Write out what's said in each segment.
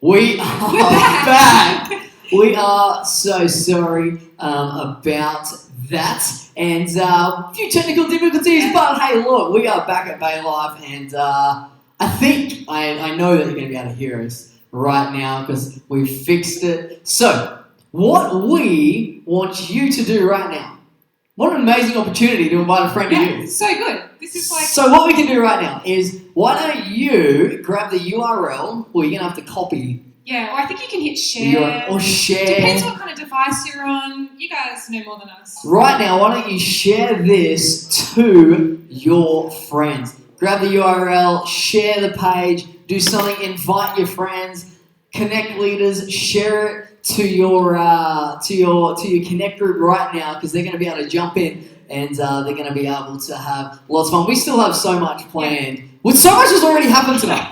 We are back. We are so sorry about that and a few technical difficulties, but hey, look, we are back at Bay Life, and I know that you're going to be able to hear us right now because we fixed it. So, what we want you to do right now, what an amazing opportunity to invite a friend to you. So good. This is like... So what we can do right now is, why don't you grab the URL, or you're going to have to copy. Yeah, or I think you can hit share. Or share. Depends what kind of device you're on. You guys know more than us. Right now, why don't you share this to your friends? Grab the URL, share the page, do something, invite your friends, connect leaders, share it to your connect group right now, because they're going to be able to jump in and they're going to be able to have lots of fun. We still have so much planned. Well, so much has already happened tonight.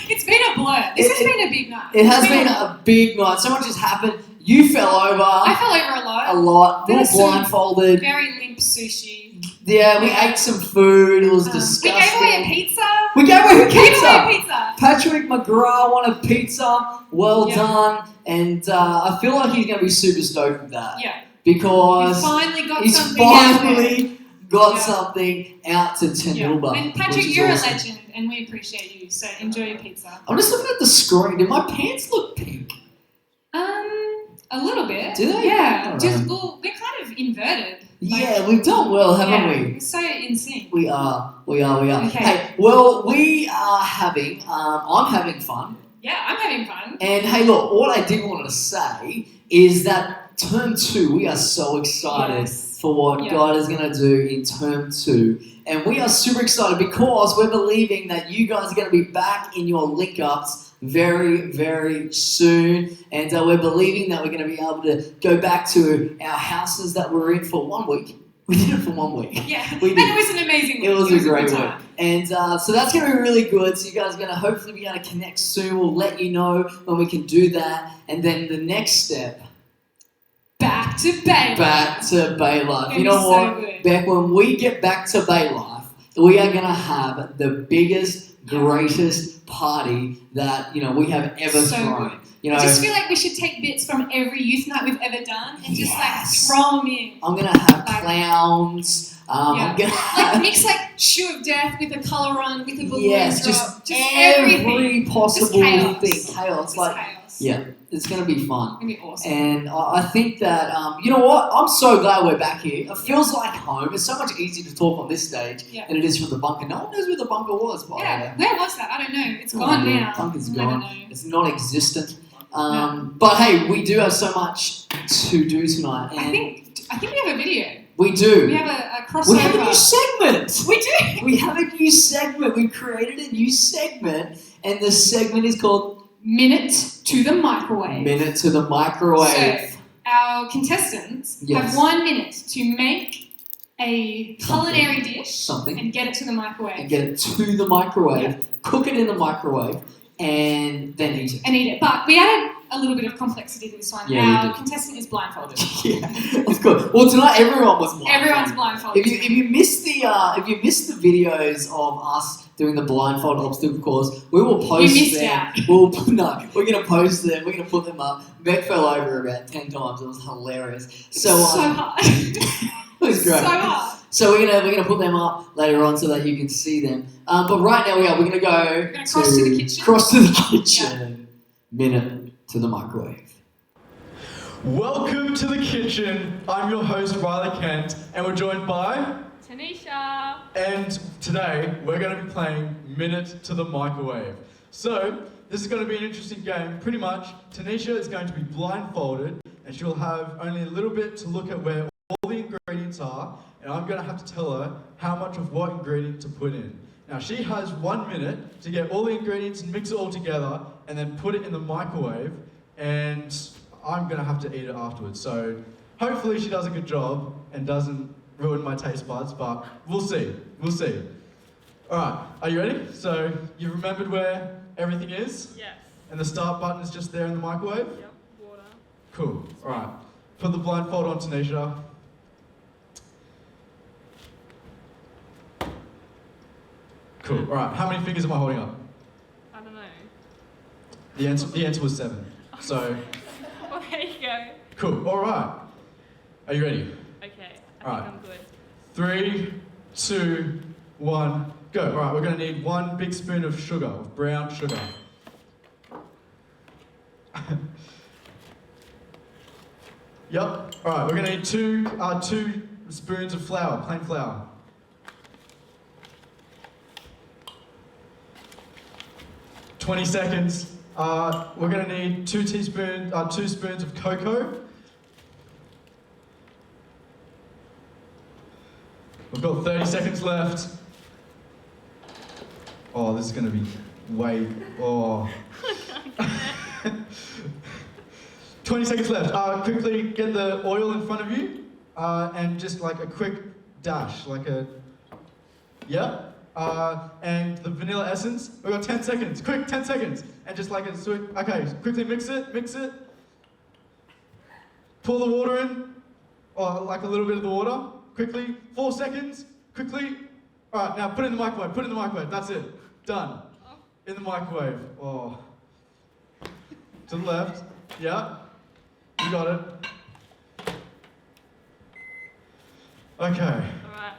It's been a blur. This has been a big night. It has been a big night. So much has happened. You fell over. I fell over a lot. A lot. We were blindfolded. Very limp sushi. Yeah, we ate some food. It was disgusting. We gave away a pizza. We gave away a pizza. Patrick McGrath won a pizza. Well done. And I feel like he's going to be super stoked with that. Yeah. Because he's finally got something out to Tanilba. And Patrick, you're awesome. A legend, and we appreciate you. So enjoy your pizza. I'm just looking at the screen. Did my pants look pink? A little bit. Do they? Yeah. We're kind of inverted. Yeah, we've done well, haven't we? We're so in sync. We are. Okay. Hey, well, we are having. I'm having fun. Yeah, I'm having fun. And hey, look, what I did want to say is that term 2, we are so excited for what God is going to do in term 2. And we are super excited because we're believing that you guys are going to be back in your link-ups very, very soon. And we're believing that we're going to be able to go back to our houses that we're in for 1 week. We did it for 1 week. Yeah, and it was an amazing week. It was a great week. And so that's going to be really good. So you guys are going to hopefully be able to connect soon. We'll let you know when we can do that. And then the next step, back to Bay Life. Back to Bay Life. You know what? Good. Beck, when we get back to Bay Life, we are going to have the biggest, greatest party that, we have ever thrown. Good. I just feel like we should take bits from every youth night we've ever done and just throw them in. I'm going to have clowns. I'm gonna have... mix Shoe of Death with a colour on, with a balloon drop. Just every possible chaos. thing. Chaos. Chaos. Yeah, it's going to be fun. It's going to be awesome. And I think that, you know what? I'm so glad we're back here. It feels like home. It's so much easier to talk on this stage than it is from the bunker. No one knows where the bunker was. Where was that? I don't know. It's gone now. The bunker's gone. It's non-existent. But hey, we do have so much to do tonight. And I think we have a video. We do. We have a crossover. We have a new segment. We do. We have a new segment. We created a new segment, and the segment is called Minute to the Microwave. Minute to the Microwave. So our contestants have 1 minute to make a culinary dish and get it to the microwave. Cook it in the microwave, and then eat it. But we added a little bit of complexity to this one. Our contestant is blindfolded. Yeah, of course. Well, tonight everyone was blindfolded. Everyone's blindfolded. If you missed the videos of us doing the blindfold obstacle course, we will post them. You missed out. We're gonna post them. We're gonna put them up. Beck fell over about 10 times. It was hilarious. So hard. It was great. So hard. So we're gonna put them up later on so that you can see them. But right now we're gonna go cross to the kitchen. Cross to the kitchen. Minute to the microwave. Welcome to the kitchen. I'm your host Riley Kent, and we're joined by Tanisha. And today we're going to be playing Minute to the Microwave. So this is going to be an interesting game. Pretty much, Tanisha is going to be blindfolded, and she'll have only a little bit to look at where all the ingredients are, and I'm going to have to tell her how much of what ingredient to put in. Now she has 1 minute to get all the ingredients and mix it all together and then put it in the microwave, and I'm going to have to eat it afterwards. So hopefully she does a good job and doesn't ruin my taste buds, but we'll see. Alright, are you ready? So you've remembered where everything is? Yes. And the start button is just there in the microwave? Yep, water. Cool, alright. Put the blindfold on, Tanisha. Cool. All right. How many fingers am I holding up? I don't know. The answer was 7. So, Well, there you go. cool. All right. Are you ready? Okay, I All think right. I'm good. 3, 2, 1, go. All right, we're going to need 1 big spoon of sugar, of brown sugar. Yep. All right, we're going to need 2 spoons of flour, plain flour. "20 seconds. We're going to need 2 spoons of cocoa. We've got 30 seconds left. Oh, this is going to be oh. 20 seconds left. Quickly get the oil in front of you, and just like a quick dash, and the vanilla essence. We've got 10 seconds. Quick, 10 seconds. And just like a sweet, okay, quickly mix it. Pour the water in, or like a little bit of the water. Quickly, 4 seconds, quickly. All right, now put it in the microwave, that's it. Done. In the microwave. Oh. To the left, yeah. You got it. Okay. Alright.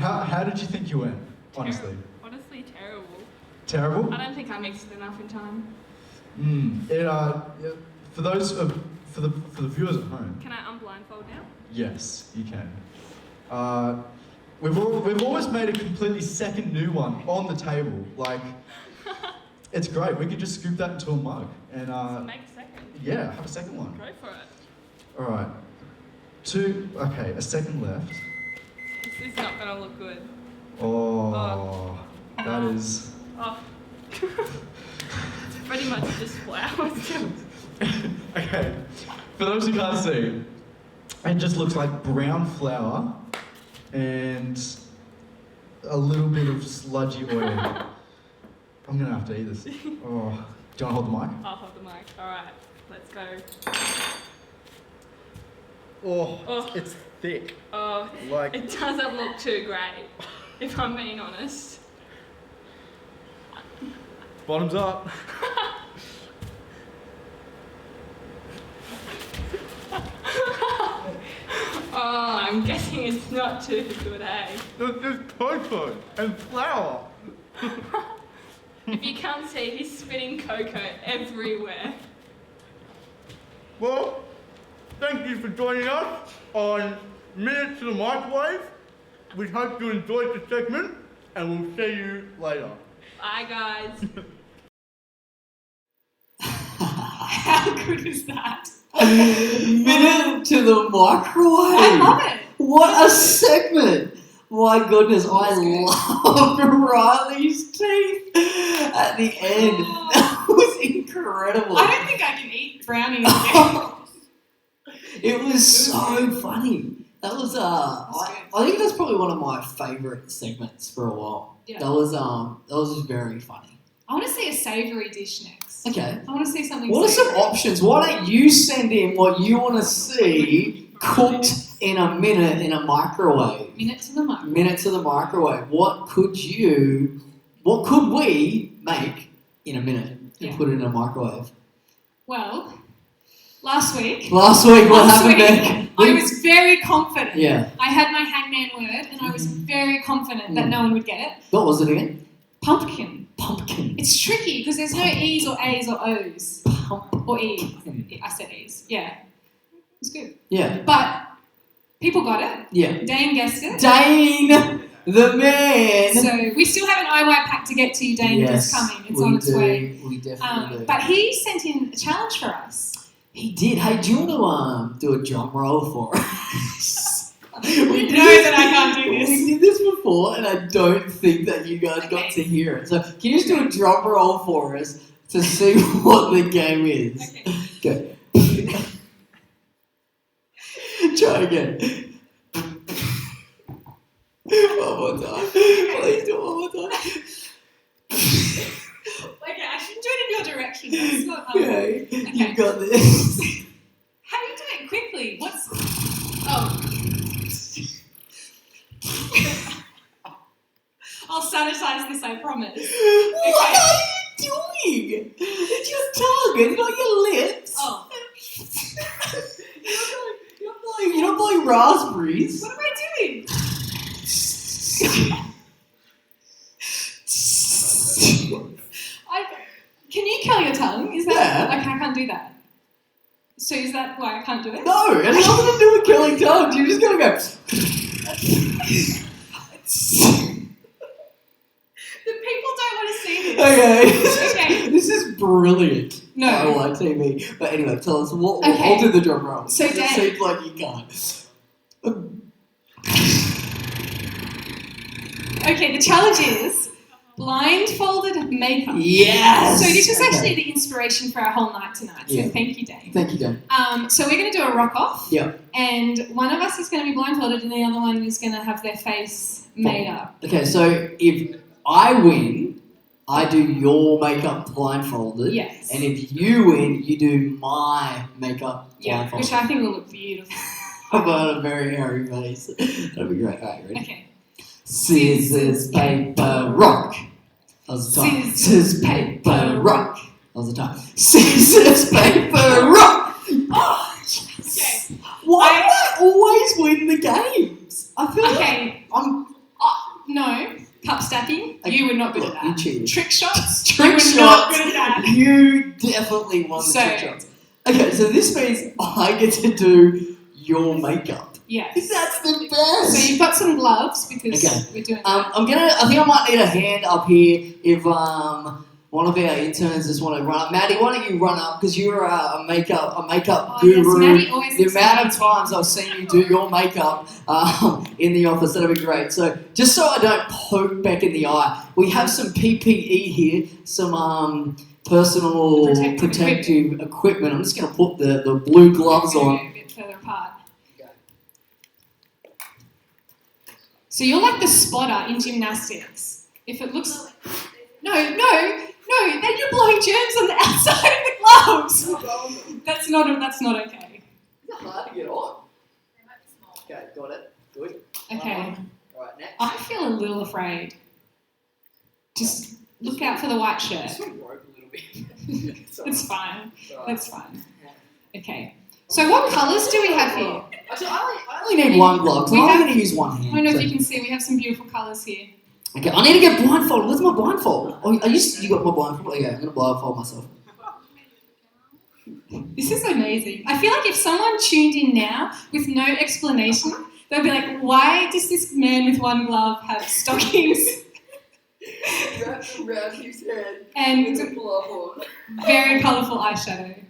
How did you think you went, honestly? Honestly, terrible. Terrible? I don't think I mixed it enough in time. For the viewers at home. Can I unblindfold now? Yes, you can. We've always made a completely second new one on the table. Like, it's great. We could just scoop that into a mug and So make a second. yeah, have a second one. Go for it. All right, a second left. This is not gonna look good. Oh, that is. Oh. It's pretty much just flour still. Okay, for those who can't see, it just looks like brown flour and a little bit of sludgy oil. I'm gonna have to eat this. Oh, do you want to hold the mic? I'll hold the mic. Alright, let's go. Oh, it's thick. Oh, Like, it doesn't look too great, if I'm being honest. bottoms up. Oh, I'm guessing it's not too good, eh? There's cocoa and flour. If you can't see, he's spitting cocoa everywhere. Well, thank you for joining us on Minute to the Microwave. We hope you enjoyed the segment, and we'll see you later. Bye, guys. How good is that? Minute to the microwave. I love it. What a segment! My goodness, I That's good. love Riley's teeth at the end. Oh. That was incredible. I don't think I can eat brownies again. It was so funny. That was I think that's probably one of my favourite segments for a while. Yeah. That was just very funny. I want to see a savoury dish next. Okay. I want to see something What are some savoury. options? Why don't you send in what you want to see cooked in a minute in a microwave? Minute to the microwave. Minute to the microwave. What could we make in a minute and Yeah. put it in a microwave? Well, last week, What happened, Beck? I was very confident. Yeah. I had my hangman word, and I was very confident that no one would get it. What was it again? Pumpkin. Pumpkin. It's tricky because there's no E's or A's or O's. Or E. I said E's. Yeah. It was good. Yeah. But people got it. Yeah. Dane guessed it. Dane, the man. So we still have an IY pack to get to you, Dane. Yes, It's coming. It's we on its do. way. We definitely do. But he sent in a challenge for us. He did. Hey, do you want to do a drum roll for us? You know that I can't do this. We did this before, and I don't think that you guys got to hear it. So can you just do a drum roll for us to see what the game is? Okay. Go. Try again. One more time. Please do it one more time. Okay, I shouldn't do it in your direction. That's not hard. Okay, you got this. How do you do it quickly? What's... Oh. I'll sanitize this, I promise. What are you doing? It's your tongue. It's not your lips. Oh. You're not blowing raspberries. What am I doing? Can you curl your tongue? Is that Yeah. okay? I can't do that. So is that why I can't do it? No, it has nothing to do with killing tongues. You're just gonna go. The people don't want to see this. Okay. Okay. This is brilliant. No. on TV. But anyway, tell us what. Okay. I'll do the drum roll. So it Dave- seems like you can't. Okay, the challenge is blindfolded makeup. Yes. So this was Okay. actually the inspiration for our whole night tonight. So Yeah. thank you, Dave. Thank you, Dan. So we're going to do a rock off. Yeah. And one of us is going to be blindfolded, and the other one is going to have their face made up. Okay, so if I win, I do your makeup blindfolded. Yes. And if you win, you do my makeup Yeah, blindfolded. which I think will look beautiful. I've got a very hairy face. That'll be great. Alright, ready? Okay. Scissors, paper, rock. That was the time. Scissors, paper, rock. That was the time. Scissors, paper, rock. Oh, yes. Okay. Why do I always win the games? I feel like Okay. No. Cup stacking. Okay, You were not good look, at you that. cheated. Trick shots. Trick you were shots. not good at that. You definitely won the So- trick shots. Okay, so this means I get to do your makeup. Yes. That's the best. So you've got some gloves because Okay. we're doing I think I might need a hand up here if one of our interns just want to run up. Maddie, why don't you run up because you're a makeup Oh, yes, guru. Maddie always The looks amount of amazing. times I've seen you do your makeup in the office, that'll be great. So just so I don't poke back in the eye, we have some PPE here, some personal Protective equipment. I'm just going to put the blue gloves We're on. a bit further apart. So you're like the spotter in gymnastics. If it looks... No, then you're blowing germs on the outside of the gloves. That's not okay. It's hard to get on. Okay, got it. Good. Okay. All right, next. I feel a little afraid. Just look out for the white shirt. This one broke a little bit. It's fine. Alright. That's fine. Okay. So what colours do we have here? Actually, I only need one glove, so We I'm have- going to use one I hand. don't know so- if you can see, we have some beautiful colours here. Okay, I need to get blindfolded. Where's my blindfold? Oh, you got my blindfold? Okay, I'm going to blindfold myself. This is amazing. I feel like if someone tuned in now with no explanation, they'll be like, why does this man with one glove have stockings Wrapped around his head and glove on. very colourful eyeshadow?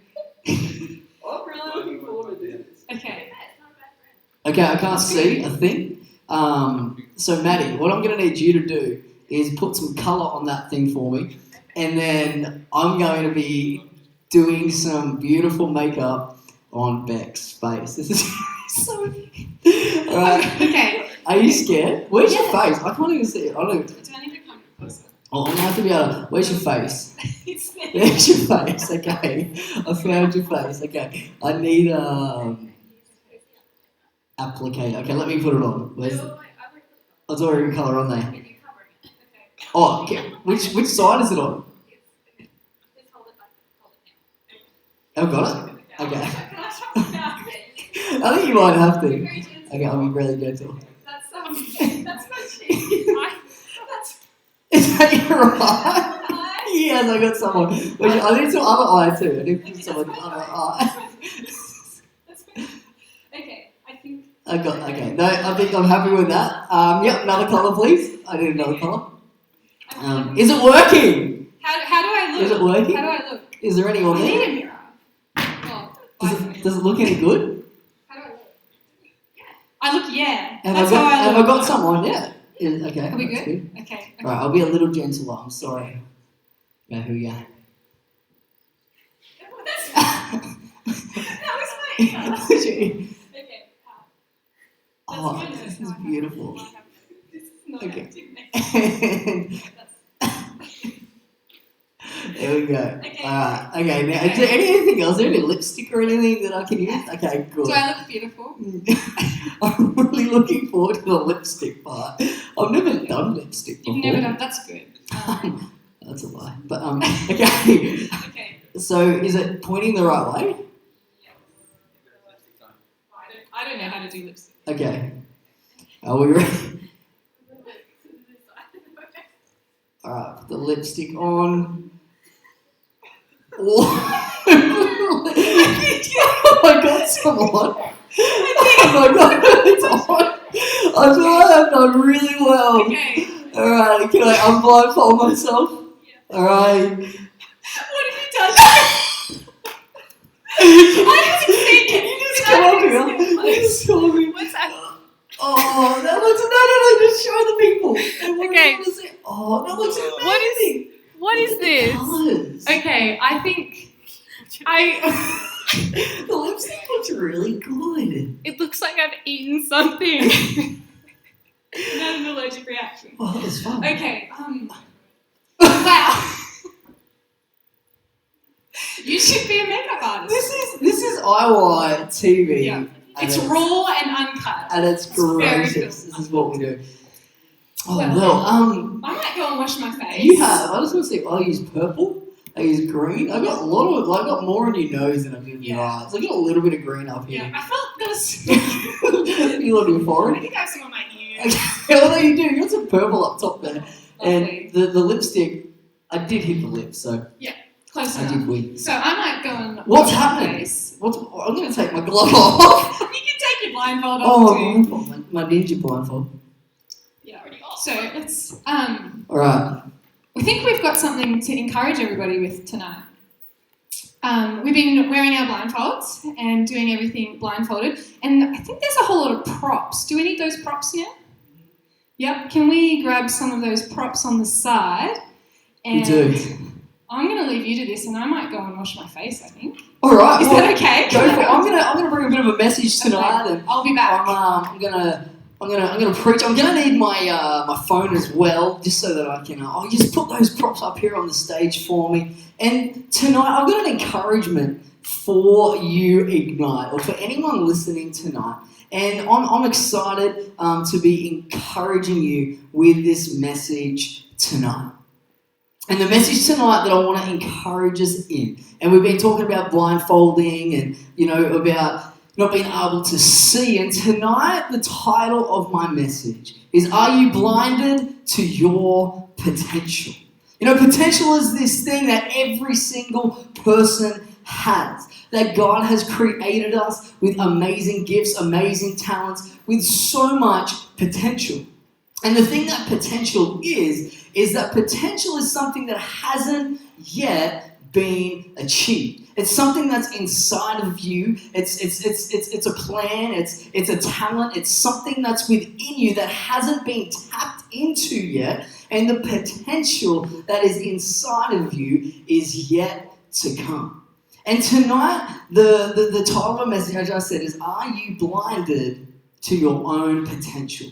I'm really looking forward to this. Okay. Okay, I can't see a thing. So Maddie, what I'm going to need you to do is put some colour on that thing for me, and then I'm going to be doing some beautiful makeup on Beck's face. This is so... Alright. Okay. Are you scared? Where's your face? I can't even see it. I don't... Do I need to come closer? Oh, I'm going to have to be able to... Where's your face? It's there. There's your face, okay. I found your face, okay. I need applicator. Okay, let me put it on. Where's it? Oh, it's already colour on there. Oh, okay. Which side is it on? Oh, got it? Okay. I think you might have to. Okay, I'll be really gentle. That's my cheek. Is that your eye? Yes, I got someone. Wait, I need some other eye too. I need someone other eye. Okay, I think... Okay. No, I think I'm happy with that. Yep, another colour, please. I need another colour. Is it working? How do I look? Is it working? How do I look? Is there any on I need there? a mirror. Oh, Does it look any good? how do I look? I look, yeah. Have That's I how I got, look. have I got someone? Yeah. Okay. Are we that's good? Okay. Right, I'll be a little gentler. I'm sorry. Yeah, here we go. That was my ear. Okay. Oh, this is beautiful. This is not Okay. active. There we go. Okay. Alright, okay, now is there anything else? Is there any lipstick or anything that I can use? Okay, good. Do I look beautiful? I'm really looking forward to the lipstick part. I've never done lipstick before. You've never done. That's good. That's a lie. But okay. Okay. So is it pointing the right way? I don't know how to do lipstick. Okay. Are we ready? Alright, put the lipstick on. Oh, oh my god, it's on. Oh my god, it's on. I feel like I've done really well. Okay. Alright, can I unblindfold myself? Yeah. Alright. What have you done? I haven't seen it. Can you just come up here? Just come up here. What's that? Oh, that looks no, just show the people. Okay. Oh, that looks What amazing. What is this? Colours. Okay, I think The lipstick looks really good. It looks like I've eaten something. not an allergic reaction. Oh, that was fun. Okay, wow. You should be a makeup artist. This is IY TV. Yeah. at It's raw and uncut. At its very greatest. cool. This is what we do. Oh Well, well, I might go and wash my face. you have. I just want to say, I use purple. I use green. I got a lot of. I got more in your nose than I did in your Yeah. eyes. I got a little bit of green up Yeah, here. I felt there was. You on your I forehead. think I have some on my ears. Okay, well, no, you do. You got some purple up top there, Lovely. and the lipstick. I did hit the lips, so Close I did enough. win. So I might go and What's wash my happening? face. I'm going to take my glove off. You can take your blindfold off Oh, too. my ninja blindfold. Yeah, already off. So let's All right. we think we've got something to encourage everybody with tonight. We've been wearing our blindfolds and doing everything blindfolded, and I think there's a whole lot of props. Do we need those props now? Yep. Can we grab some of those props on the side? And We do. I'm going to leave you to this, and I might go and wash my face. I think. All right. Is well, that okay? Go for it. I'm gonna bring a bit of a message tonight, and I'll be back. I'm gonna preach. I'm gonna need my my phone as well, just so that I can. I'll just put those props up here on the stage for me. And tonight, I've got an encouragement for you, Ignite, or for anyone listening tonight. And I'm excited to be encouraging you with this message tonight. And the message tonight that I want to encourage us in, and we've been talking about blindfolding and, about not being able to see. And tonight, the title of my message is, Are You Blinded to Your Potential? Potential is this thing that every single person has. That God has created us with amazing gifts, amazing talents, with so much potential. And the thing that potential is that potential is something that hasn't yet been achieved. It's something that's inside of you. It's a plan. It's a talent. It's something that's within you that hasn't been tapped into yet. And the potential that is inside of you is yet to come. And tonight, the title of the message, as I said, is, Are you blinded to your own potential?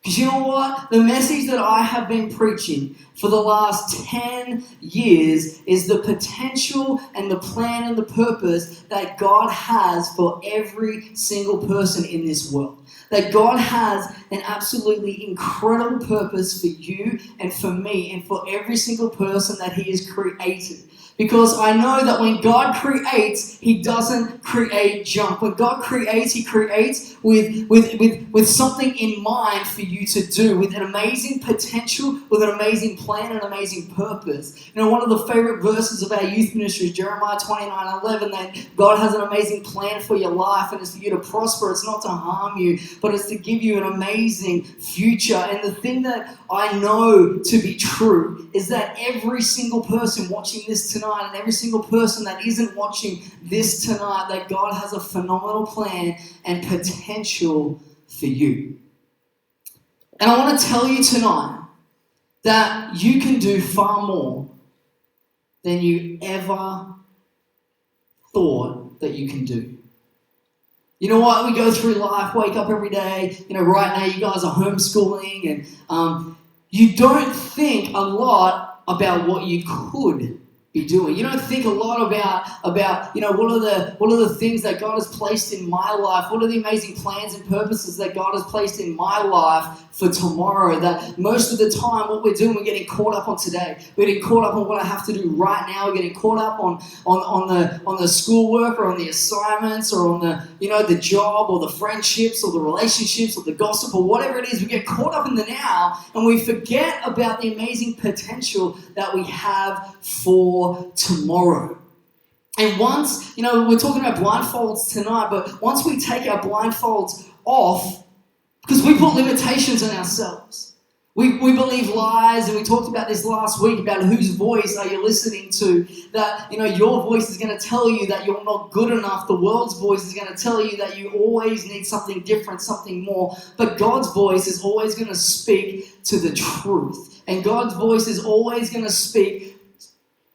Because you know what? The message that I have been preaching for the last 10 years is the potential and the plan and the purpose that God has for every single person in this world. That God has an absolutely incredible purpose for you and for me and for every single person that He has created. Because I know that when God creates, He doesn't create junk. When God creates, He creates with something in mind for you to do, with an amazing potential, with an amazing plan, and an amazing purpose. One of the favorite verses of our youth ministry is Jeremiah 29:11, that God has an amazing plan for your life, and it's for you to prosper. It's not to harm you, but it's to give you an amazing future. And the thing that I know to be true is that every single person watching this tonight, and every single person that isn't watching this tonight, that God has a phenomenal plan and potential for you. And I want to tell you tonight that you can do far more than you ever thought that you can do. You know what? We go through life, wake up every day. Right now you guys are homeschooling, and you don't think a lot about what you could be doing. You don't think a lot about what are the things that God has placed in my life? What are the amazing plans and purposes that God has placed in my life for tomorrow. That most of the time what we're doing, we're getting caught up on today. We're getting caught up on what I have to do right now. We're getting caught up on the schoolwork or on the assignments or on the job or the friendships or the relationships or the gossip or whatever it is. We get caught up in the now and we forget about the amazing potential that we have for tomorrow. And once, we're talking about blindfolds tonight, but once we take our blindfolds off, because we put limitations on ourselves. We believe lies, and we talked about this last week about whose voice are you listening to. That, your voice is going to tell you that you're not good enough. The world's voice is going to tell you that you always need something different, something more. But God's voice is always going to speak to the truth. And God's voice is always going to speak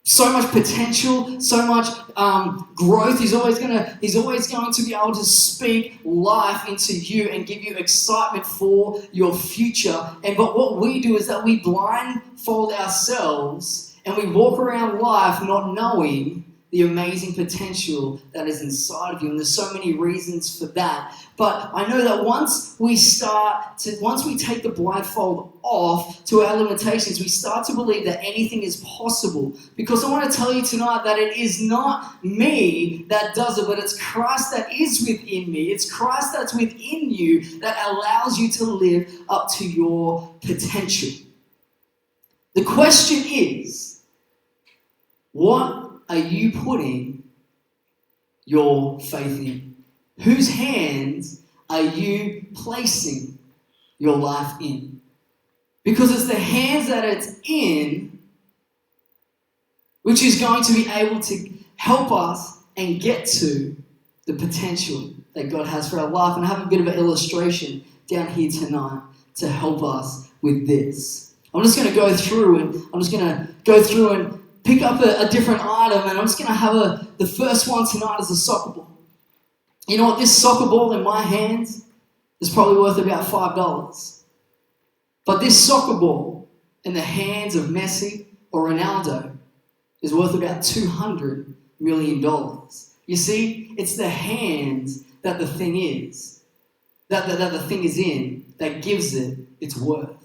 so much potential, so much growth. He's always going to be able to speak life into you and give you excitement for your future. But what we do is that we blindfold ourselves and we walk around life not knowing the amazing potential that is inside of you. And there's so many reasons for that. But I know that once we take the blindfold off to our limitations, we start to believe that anything is possible. Because I want to tell you tonight that it is not me that does it, but it's Christ that is within me. It's Christ that's within you that allows you to live up to your potential. The question is, what are you putting your faith in? Whose hands are you placing your life in? Because it's the hands that it's in which is going to be able to help us and get to the potential that God has for our life. And I have a bit of an illustration down here tonight to help us with this. I'm just going to go through and pick up a different item, and I'm just going to have the first one tonight is a soccer ball. You know what? This soccer ball in my hands is probably worth about $5. But this soccer ball in the hands of Messi or Ronaldo is worth about $200 million. You see, it's the hands that the thing is, that the thing is in, that gives it its worth.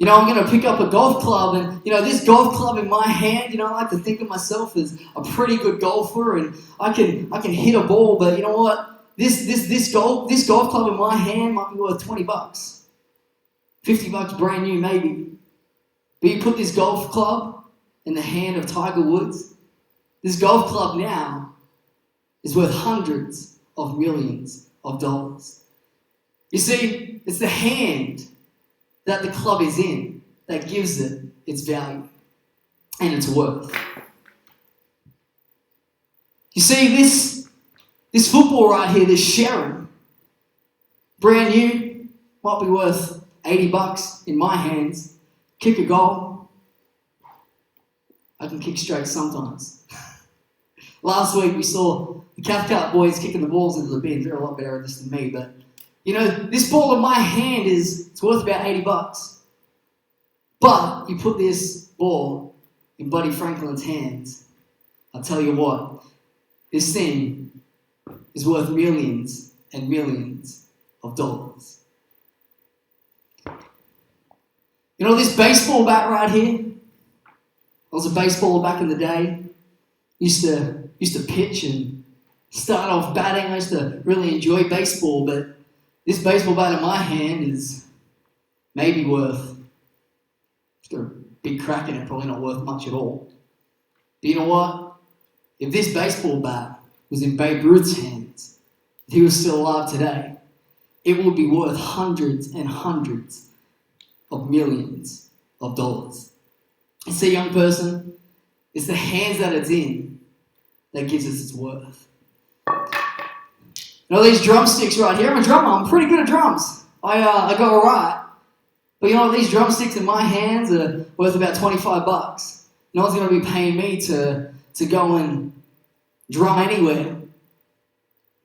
I'm going to pick up a golf club, and, this golf club in my hand, I like to think of myself as a pretty good golfer, and I can hit a ball, but you know what? This golf club in my hand might be worth $20. $50 brand new, maybe. But you put this golf club in the hand of Tiger Woods, this golf club now is worth hundreds of millions of dollars. You see, it's the hand that the club is in that gives it its value and its worth. You see, this football right here, this Sharon, brand new, might be worth $80 in my hands. Kick a goal. I can kick straight sometimes. Last week we saw the Cathcart boys kicking the balls into the bins. They're a lot better at this than me, but this ball in my hand it's worth about $80. But you put this ball in Buddy Franklin's hands, I'll tell you what, this thing is worth millions and millions of dollars. This baseball bat right here, I was a baseballer back in the day. Used to pitch and start off batting. I used to really enjoy baseball, but this baseball bat in my hand is maybe worth, it's got a big crack in it, probably not worth much at all. But you know what? If this baseball bat was in Babe Ruth's hands, if he was still alive today, it would be worth hundreds and hundreds of millions of dollars. You see, young person, it's the hands that it's in that gives us its worth. These drumsticks right here, I'm a drummer, I'm pretty good at drums. I got alright. But these drumsticks in my hands are worth about $25. No one's going to be paying me to go and drum anywhere.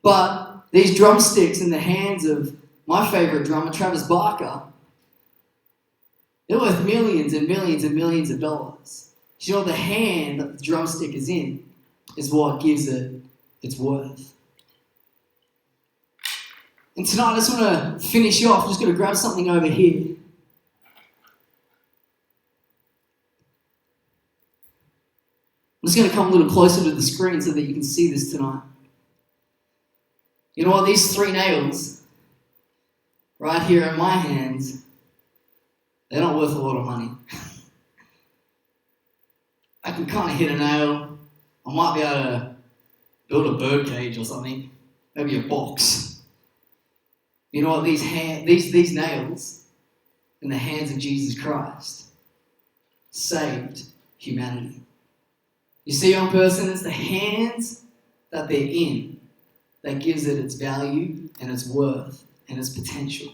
But these drumsticks in the hands of my favourite drummer, Travis Barker, they're worth millions and millions and millions of dollars. The hand that the drumstick is in is what gives it its worth. And tonight I just want to finish you off. I'm just going to grab something over here. I'm just going to come a little closer to the screen so that you can see this tonight. You know what? These 3 nails right here in my hands, they're not worth a lot of money. I can kind of hit a nail. I might be able to build a bird cage or something. Maybe a box. You know what? These nails in the hands of Jesus Christ saved humanity. You see, young person, it's the hands that they're in that gives it its value and its worth and its potential.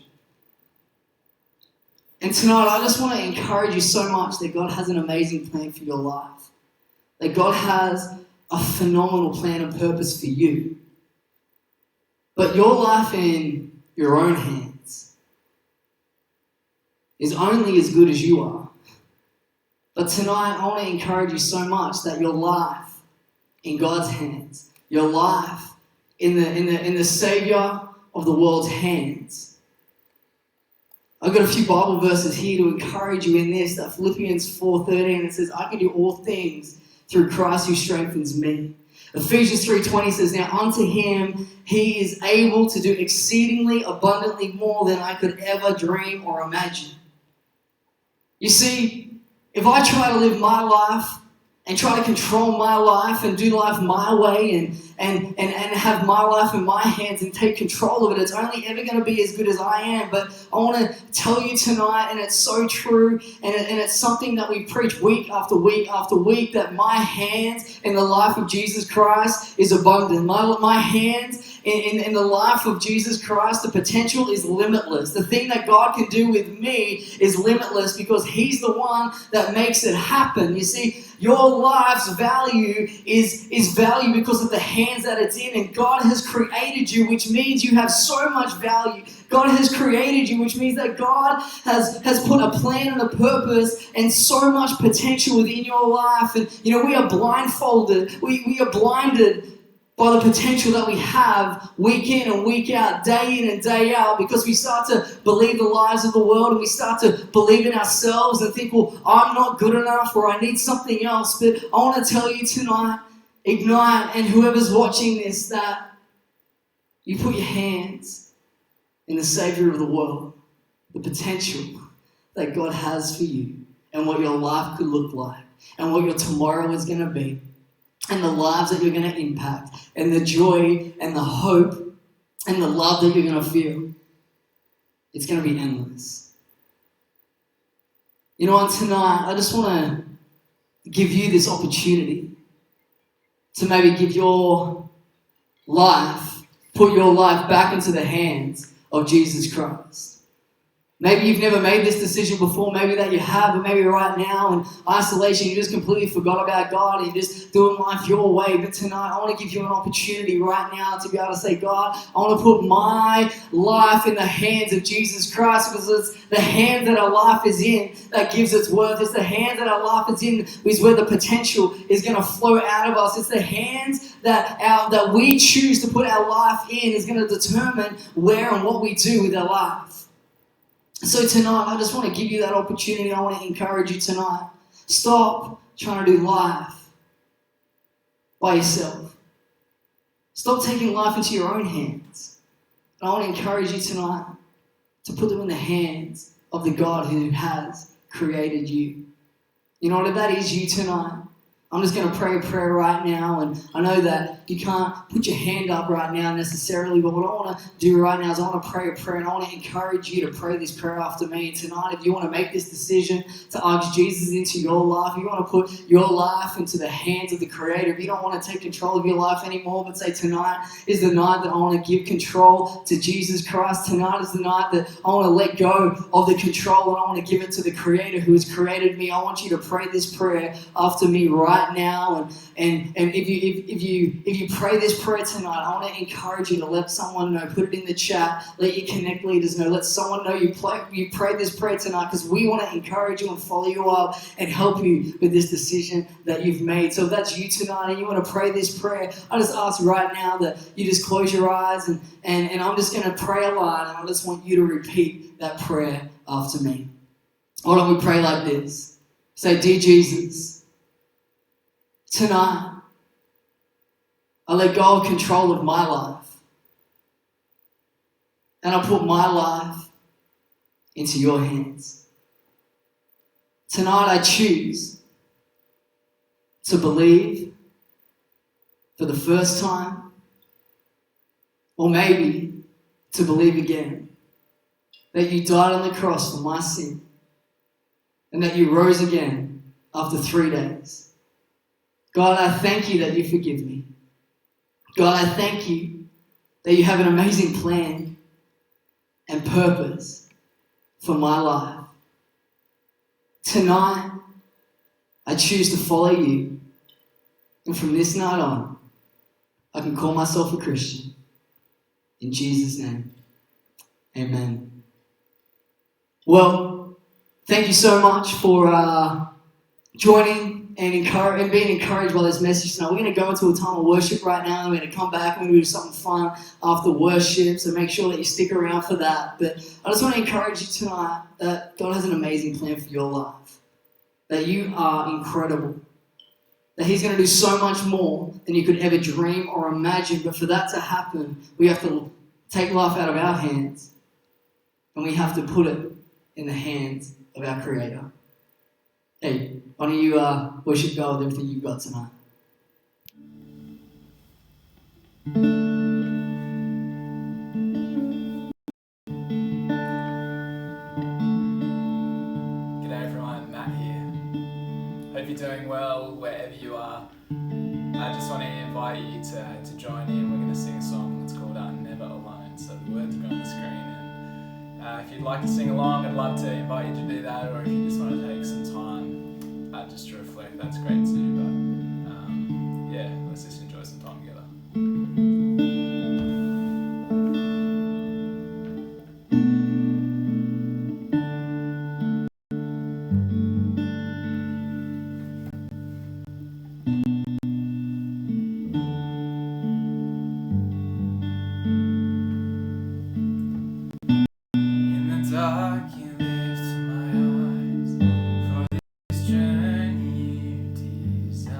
And tonight, I just want to encourage you so much that God has an amazing plan for your life. That God has a phenomenal plan and purpose for you. But your life in your own hands is only as good as you are. But tonight, I want to encourage you so much that your life in God's hands, your life in the Savior of the world's hands. I've got a few Bible verses here to encourage you in this. That Philippians 4:13, it says, I can do all things through Christ who strengthens me. Ephesians 3:20 says, now unto him he is able to do exceedingly abundantly more than I could ever dream or imagine. You see, if I try to live my life and try to control my life and do life my way and have my life in my hands and take control of it, it's only ever going to be as good as I am. But I want to tell you tonight, and it's so true, and it's something that we preach week after week after week, that my hands in the life of Jesus Christ is abundant. My hands in the life of Jesus Christ, the potential is limitless. The thing that God can do with me is limitless because he's the one that makes it happen. You see, your life's value is value because of the hands that it's in, and God has created you, which means you have so much value. God has created you, which means that God has put a plan and a purpose and so much potential within your life. And you know, we are blindfolded, we are blinded by the potential that we have week in and week out, day in and day out, because we start to believe the lies of the world and we start to believe in ourselves and think, well, I'm not good enough or I need something else. But I want to tell you tonight, Ignite and whoever's watching this, that you put your hands in the Savior of the world, the potential that God has for you and what your life could look like and what your tomorrow is going to be, and the lives that you're going to impact, and the joy and the hope and the love that you're going to feel. It's going to be endless. You know, and tonight, I just want to give you this opportunity to maybe give your life, put your life back into the hands of Jesus Christ. Maybe you've never made this decision before, maybe that you have, but maybe right now in isolation you just completely forgot about God and you're just doing life your way. But tonight I want to give you an opportunity right now to be able to say, God, I want to put my life in the hands of Jesus Christ, because it's the hand that our life is in that gives its worth. It's the hand that our life is in is where the potential is going to flow out of us. It's the hands that we choose to put our life in is going to determine where and what we do with our life. So tonight, I just want to give you that opportunity. I want to encourage you tonight. Stop trying to do life by yourself. Stop taking life into your own hands. And I want to encourage you tonight to put them in the hands of the God who has created you. You know what, if that is you tonight, I'm just going to pray a prayer right now, and I know that you can't put your hand up right now necessarily, but what I want to do right now is I want to pray a prayer, and I want to encourage you to pray this prayer after me. And tonight, if you want to make this decision to ask Jesus into your life, if you want to put your life into the hands of the Creator, if you don't want to take control of your life anymore, but say tonight is the night that I want to give control to Jesus Christ. Tonight is the night that I want to let go of the control and I want to give it to the Creator who has created me. I want you to pray this prayer after me right right now, and if you pray this prayer tonight, I want to encourage you to let someone know. Put it in the chat. Let your connect leaders know. Let someone know you prayed this prayer tonight, because we want to encourage you and follow you up and help you with this decision that you've made. So if that's you tonight and you want to pray this prayer, I just ask right now that you just close your eyes, and I'm just going to pray a line, and I just want you to repeat that prayer after me. Why don't we pray like this? Say, dear Jesus, tonight I let go of control of my life, and I put my life into your hands. Tonight I choose to believe for the first time, or maybe to believe again, that you died on the cross for my sin, and that you rose again after 3 days. God, I thank you that you forgive me. God, I thank you that you have an amazing plan and purpose for my life. Tonight, I choose to follow you, and from this night on, I can call myself a Christian. In Jesus' name, amen. Well, thank you so much for joining and being encouraged by this message tonight. We're going to go into a time of worship right now, and we're going to come back and we're going to do something fun after worship, so make sure that you stick around for that. But I just want to encourage you tonight that God has an amazing plan for your life, that you are incredible, that He's going to do so much more than you could ever dream or imagine. But for that to happen, we have to take life out of our hands, and we have to put it in the hands of our Creator. Hey, why don't you worship God with everything you've got tonight? G'day everyone, Matt here. Hope you're doing well wherever you are. I just want to invite you to join in. We're going to sing a song that's called Never Alone. So the words will be on the screen. And if you'd like to sing along, I'd love to invite you to do that. Or if you just want to take some time just to reflect, that's great too. But yeah, let's just enjoy some time together. In the dark, you lift my eyes. For this journey you desire.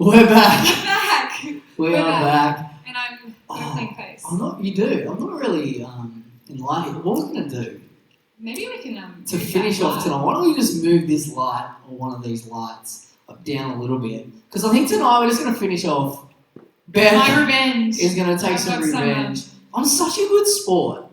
We're back. We're back. We We're are back. And I'm got a clean face. I'm not. You do. I'm not really enlightened. What we're gonna do Maybe we can to move finish that off light. tonight? Why don't we just move this light or one of these lights down a little bit? Because I think tonight we're just gonna finish off. Beth My revenge. is gonna take I've some got revenge. I'm such a good sport.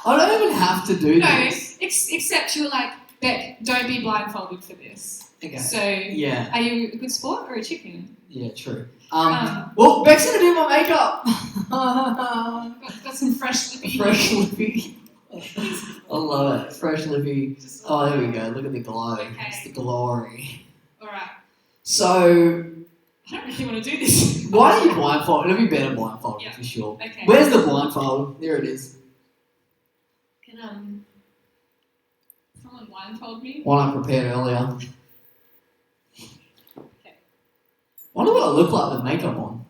I don't even have to do No, this. except you're like, Beck, don't be blindfolded for this. Okay. So, Yeah. are you a good sport or a chicken? Yeah. True. Um, Well, Beck's gonna do my makeup. got some fresh lippy. Fresh lippy. I love it. Fresh lippy. Oh, there we go. Look at the glow. Okay. It's the glory. Alright. So, I don't really want to do this. why don't you blindfold? It'll be better blindfolded Yeah. for sure. Okay. Where's the blindfold? There it is. Can someone blindfold me? One I prepared earlier. Okay. Wonder what I look like with makeup on.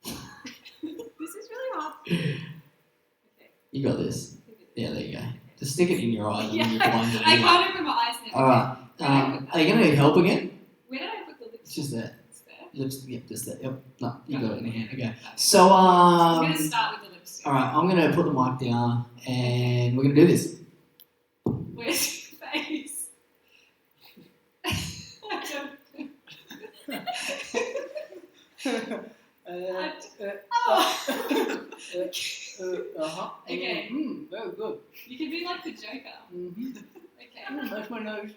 This is really hard. Okay. You got this. Yeah, there you go. Just stick it in your eyes and Yeah, then you're blind. I can't open my eyes now. Alright. Are you going to need help again? Where did I put the It's lipstick? just there. It's there. Lips, yep, just there. Yep. No, you got it in your hand. Okay. Okay. So, I'm going to start with the lipstick. alright, I'm going to put the mic down and we're going to do this. Where's your face? I don't- Oh. Uh-huh. Okay. Very good. You can be like the Joker. Mm-hmm. Okay. That's my nose.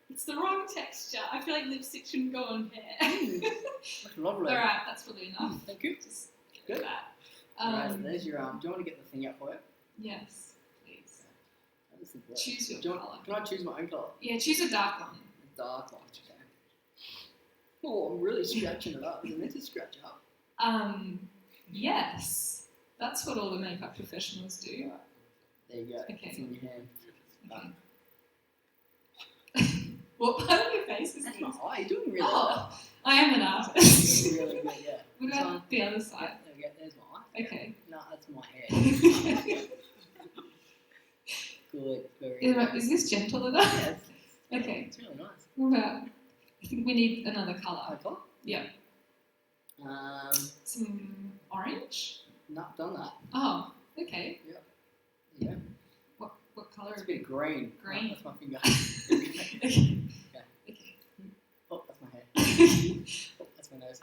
It's the wrong texture. I feel like lipstick shouldn't go on hair. That's lovely. Alright, that's probably enough. Thank you. Just get Good. that. Alright, there's your Do you want to get the thing out for you? Yes, please. This is good. Choose your Do you colour. want, can I choose my own colour? Yeah, choose a dark one. Dark one. Okay. Oh, I'm really scratching it up. Is it meant to scratch up? Yes. That's what all the makeup professionals do. There you go. Okay. It's in your hand. Okay. What part of your face is That's this? my eye. You're doing really Oh, I am an artist. well. Really good, yeah. What about the other side? There we go. There's my eye. Okay. No, that's my hair. Good. Very good. Is this gentle enough? Yeah, Okay. it's really nice. What about? I think we need another colour. Okay. Yeah. Um, Some orange. not done that. Oh, okay. Yeah. What colour? It's a bit green. Green. Oh, that's my finger. Okay. Okay. Oh, that's my hair. Oh, that's my nose.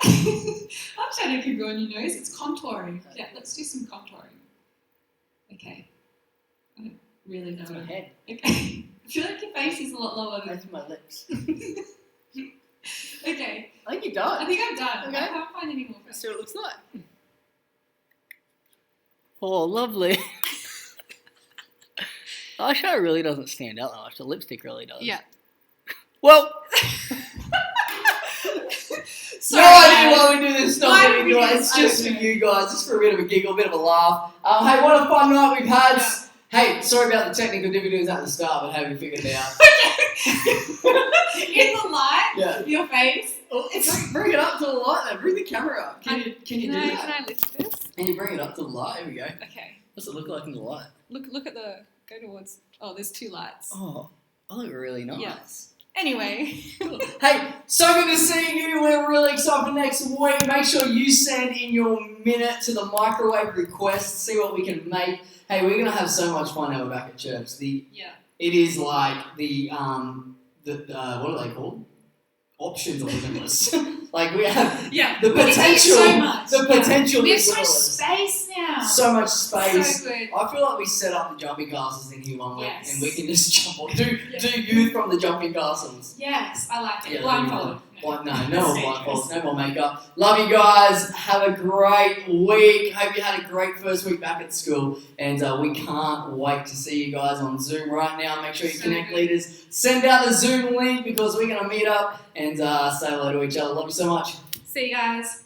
I'm trying to keep going on your nose. It's contouring. Yeah, let's do some contouring. Okay. I don't really know. That's my head. Okay. I feel like your face is a lot lower than. That's my lips. Okay. I think you're I done. think I'm done. Okay. I can't find any more. Let's see what it looks like. Oh, lovely. Eyeshadow really doesn't stand out that much. The lipstick really does. Yeah. Well, Sorry, no idea guys. why we do this stuff Why with we you do guys. this, It's I just don't for you guys, just for a bit of a giggle, a bit of a laugh. Hey, what a fun night we've had. Yeah. Hey, sorry about the technical difficulties at the start, but hey, we figured it out. In the light, Yeah. your face. Oh, bring it up to the light then. Bring the camera up. Can you do that? Can I lift this? Can you bring it up to the light? Here we go. Okay. What's it look like in the light? Look at the. Go towards. Oh, there's two lights. Oh, I look really nice. Yeah. Anyway. Hey, so good to see you. We're really excited for next week. Make sure you send in your minute to the microwave request. See what we can make. Hey, we're gonna have so much fun now we're back at church. Yeah. It is like the what are they called? Options are limitless. Like we have Yeah. the We can do potential. so much. The potential We have is so much limitless. space now. So much space. So good. I feel like we set up the jumping castles in here one week, Yes. and we can just jump on. Do Yeah. youth from the jumping castles. Yes, I like it. Yeah, Blindfolded. No more That's blindfolds, dangerous. no more makeup. Love you guys. Have a great week. Hope you had a great first week back at school. And we can't wait to see you guys on Zoom right now. Make sure you So connect good. leaders. Send out the Zoom link because we're going to meet up and say hello to each other. Love you so much. See you guys.